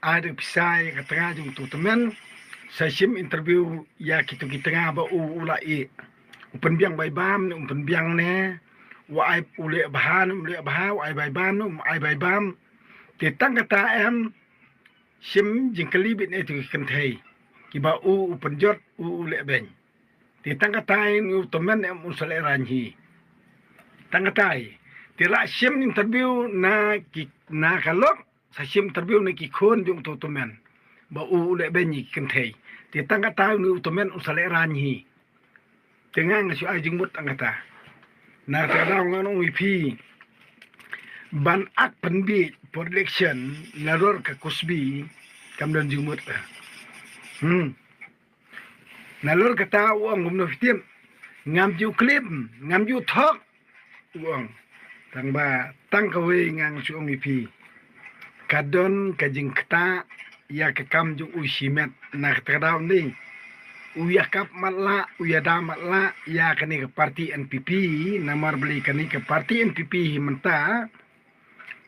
ada pisai ke tengah jung tu teman saya sim interview ya kita tengah ba ulai upen biang bai bam upen biang ne wa ai ule bahan ule bah wa ai bai ban ai bai bam te tang kata em sim jingkeli bit ne tu kan thei ki ba upen jot ule ben te tang kata u teman em usale ranhi tang kata te la sim interview na kalok sa sim interview ne ki khon jung tu teman ba ule ben ni kan thei te tang kata u teman usale ranhi tengah ngasu ai jingmut tang kata na ta ngano wipi ban ak penbi production laror ka kusbi kamdan jumut nalor kata uang gumno fitim ngam ju klip ngam ju thok uang tang ba tang kawe ngang su wipi kadon kajing kata ya ke kam ju usimet na kata ni uya kap matla uya da matla ya kani ke parti NPP namar beli kani ke parti NPP menta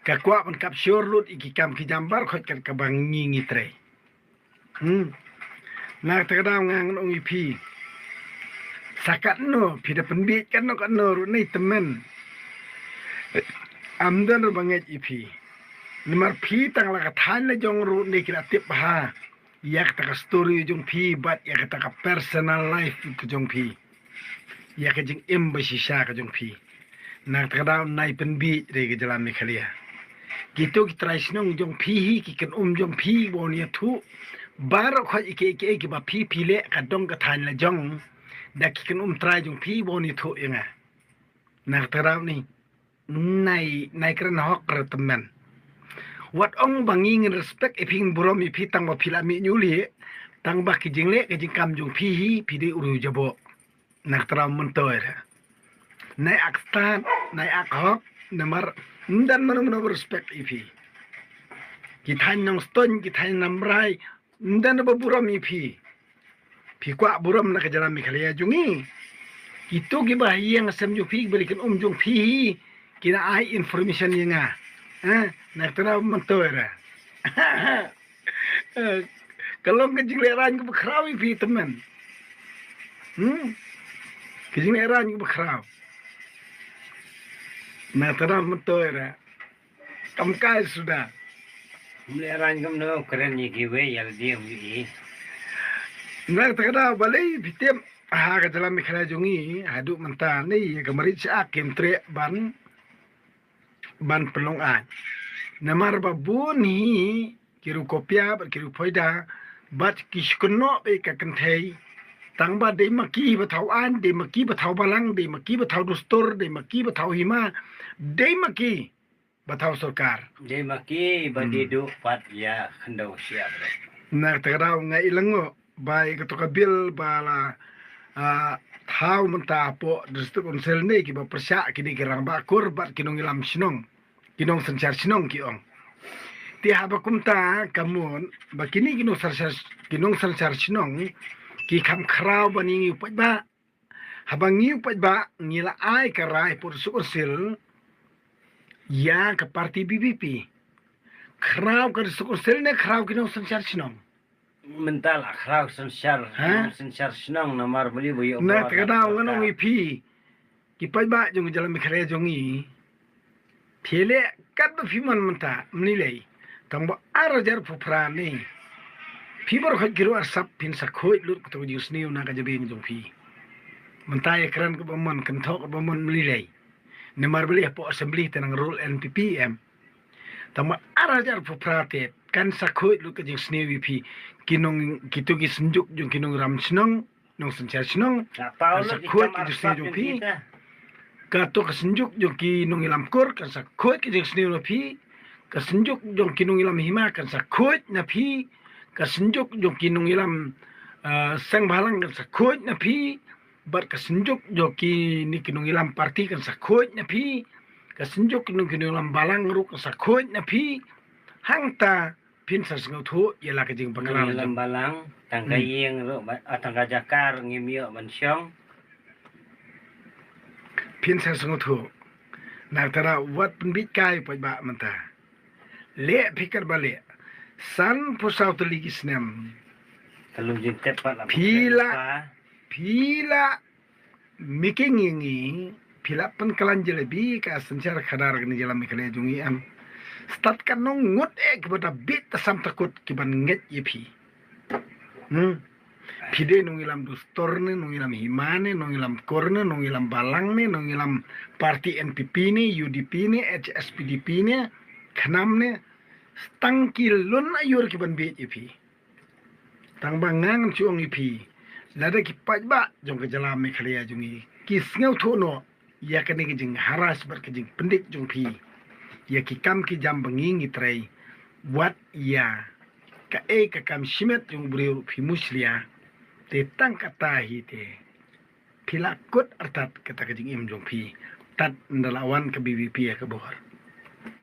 ka kwa man kap sure lut iki kam ki jambar khot kan ka bang ngi tre na ta ngang ong ipi sakat no pida penbit kan no kan no ni temen amdan banget ipi nimar pi tang la ka than la jong ru ni kira tip ha yak ta ka story jong pi bat yak ta ka personal life ke jong pi yak jing embassy sha ka jong pi na ta nai penbit re ke jalan me khalia gitu kita raisnong jong pi ki kan jong pi bonia thu baro kho iki ba pi le ka dong ka than la jong da ki kan trai jong pi boni thu yanga na tarau ni nai kran hok ra teman wat ong bangi respect iping burom ipi tang ba phila mi nyuli tang ba ki jingle ke jing kam jong pi de uru jabo na tarau mentoy nai akstan nai akhok namar dan mana respect ipi kita nang stone kita namrai dan buram ipi pi kwa buram na kajalan mikhalia jungi itu ki bahiyang sem ju pi belikan jung pi kina ai information yenga na tara mentora kalau kejingleran ku bekrau ipi teman kejingleran ku bekrau na tara mentora kamkai sudah Meleran kamu no keren ni kiwe yang dia wi. Na tara balai bitem ha ka dalam mikra jungi hadu menta ni kemarin sa akim tre ban pelongan namar babun hi kiru kopia kiru poida bat kishkuno be ka kanthei tangba de maki bathau an de maki bathau balang de maki bathau dustur de maki bathau hima de maki bathau sarkar De maki badidu pat ya khandau siap. na tagrau nga ilango bai ka bil bala thau menta po district council ni ki ba persya kini gerang ba kurbat kinong ilam sinong kinong sancar sinong ki ong ti haba kumta kamun ba kini kinong sancar sinong ki kham khrau bani upat ba habang ngi upat ba ngila ai karai por sukursil ya ke parti BBP khrau ke sukursil ne khrau kinong sancar sinong Mental akhrau sensar senang namar beli boyo. na tagadaw nganong ipi kipai ba jong jalan mikre jongi thele kat ba fiman menta mnilei tangba arajar phupra ni fibar khot giru asap pin sa khoi lut to yusni na ka jabe jong fi menta ekran ko bamon kan thok bamon mnilei namar beli po assembly tenang rule NPPM tangba arajar phupra te kan sa khoi lut ka jing sni wipi kinong kitu ki senjuk jong kinong ram sinong nong sencar sinong sa khoi ki sni jong fi kato kesenjuk jong ki nong ilam kur kan sa khoi ki jing sni pi kesenjuk jong ki nong ilam hima kan sa khoi na pi kesenjuk jong ki nong ilam sang balang kan sa khoi na pi bar kesenjuk jong ki ni ki nong ilam parti kan sa khoi na pi kesenjuk nong ki nong ilam balang ru kan sa khoi na pi hangta pin sa sngau thu yela ka jing bangala Lambalang tanggayeng ro tangga jakar ngimio mansyong. pin sa sngau thu na tara wat pun bit kai pa ba manta le fikar bale san posau teligis nem Talung jing tepat lah. pila mikingi pila penkalan jelebi ka sencar kadar gani jalan mikale jungi am start kan nong ngut kepada bit tasam takut kiban nget yepi pide nong ilam dustorne nong ilam himane nong ilam korne nong ilam balangne nong ilam parti NPP ne UDP ne HSPDP ne khanam ne stangkil lon ayur kiban bit yepi tang bangang chuang ipi lada ki pajba jong ke jalam me khalia jungi kis ngau thono ya kene ki jing haras bar ki jing pendik jong pi ya ki kam ki jam banging itrei wat ya ka kam shimet jong buriu pi muslia te tang kata hi te pilakut artat kata ki jing im jong pi tat ndalawan ke BBP ya ke bohar